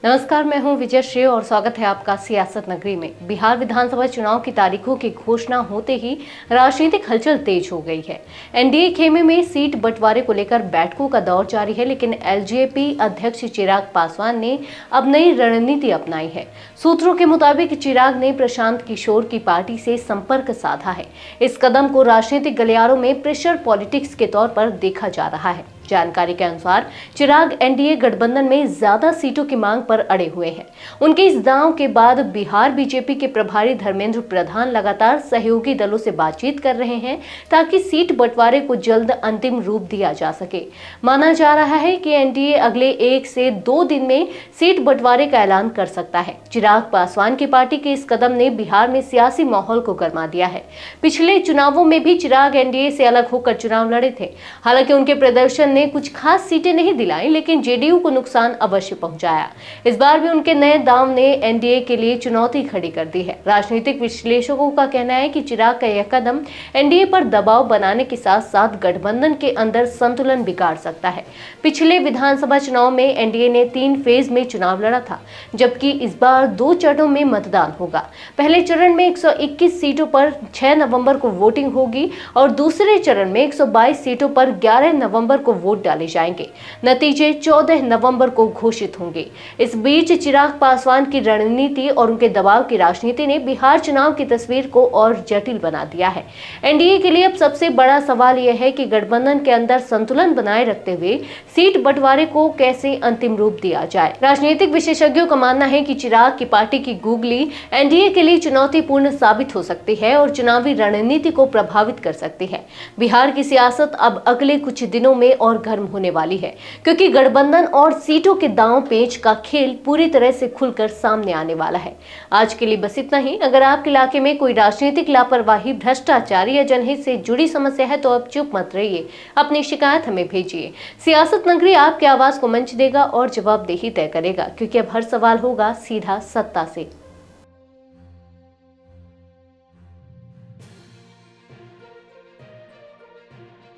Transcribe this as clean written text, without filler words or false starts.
नमस्कार, मैं हूं विजय श्री और स्वागत है आपका सियासत नगरी में। बिहार विधानसभा चुनाव की तारीखों की घोषणा होते ही राजनीतिक हलचल तेज हो गई है। एनडीए खेमे में सीट बंटवारे को लेकर बैठकों का दौर जारी है, लेकिन एलजेपी अध्यक्ष चिराग पासवान ने अब नई रणनीति अपनाई है। सूत्रों के मुताबिक चिराग ने प्रशांत किशोर की पार्टी से संपर्क साधा है। इस कदम को राजनीतिक गलियारों में प्रेशर पॉलिटिक्स के तौर पर देखा जा रहा है। जानकारी के अनुसार चिराग एनडीए गठबंधन में ज्यादा सीटों की मांग पर अड़े हुए हैं। उनके इस दांव के बाद बिहार बीजेपी के प्रभारी धर्मेंद्र प्रधान लगातार सहयोगी दलों से बातचीत कर रहे हैं ताकि सीट बंटवारे को जल्द अंतिम रूप दिया जा सके। माना जा रहा है कि एनडीए अगले 1 से 2 दिन में सीट बंटवारे का ऐलान कर सकता है। चिराग पासवान की पार्टी के इस कदम ने बिहार में सियासी माहौल को गरमा दिया है। पिछले चुनावों में भी चिराग एनडीए से अलग होकर चुनाव लड़े थे। हालांकि उनके प्रदर्शन ने कुछ खास सीटें नहीं दिलाई, लेकिन जेडीयू को नुकसान अवश्य पहुंचाया। इस बार भी उनके नए दांव ने एनडीए के लिए चुनौती खड़ी कर दी है। राजनीतिक विश्लेषकों का कहना है कि चिराग का यह कदम एनडीए पर दबाव बनाने के साथ साथ गठबंधन के अंदर संतुलन बिगाड़ सकता है। पिछले विधानसभा चुनाव में एनडीए ने 3 फेज में चुनाव लड़ा था, जबकि इस बार 2 चरणों में मतदान होगा। पहले चरण में 121 सीटों पर 6 नवंबर को वोटिंग होगी और दूसरे चरण में 122 सीटों पर 11 नवंबर को वोट डाले जाएंगे। नतीजे 14 नवंबर को घोषित होंगे। इस बीच चिराग पासवान की रणनीति और उनके दबाव की राजनीति ने बिहार चुनाव की तस्वीर को और जटिल बना दिया है। एनडीए के लिए अब सबसे बड़ा सवाल यह है कि गठबंधन के अंदर संतुलन बनाए रखते हुए सीट बंटवारे को कैसे अंतिम रूप दिया जाए। राजनीतिक विशेषज्ञों का मानना है कि चिराग की पार्टी की गूगली एनडीए के लिए चुनौतीपूर्ण साबित हो सकती है और चुनावी रणनीति को प्रभावित कर सकती है। बिहार की सियासत अब अगले कुछ दिनों में और गर्म होने वाली है, क्योंकि गठबंधन और सीटों के दांव पेच का खेल पूरी तरह से खुलकर सामने आने वाला है। आज के लिए बस इतना ही। अगर आपके इलाके में कोई राजनीतिक लापरवाही, भ्रष्टाचार या जनहित से जुड़ी समस्या है तो आप चुप मत रहिए, अपनी शिकायत हमें भेजिए। सियासत नगरी आपकी आवाज को मंच देगा और जवाबदेही तय करेगा, क्योंकि अब हर सवाल होगा सीधा सत्ता से।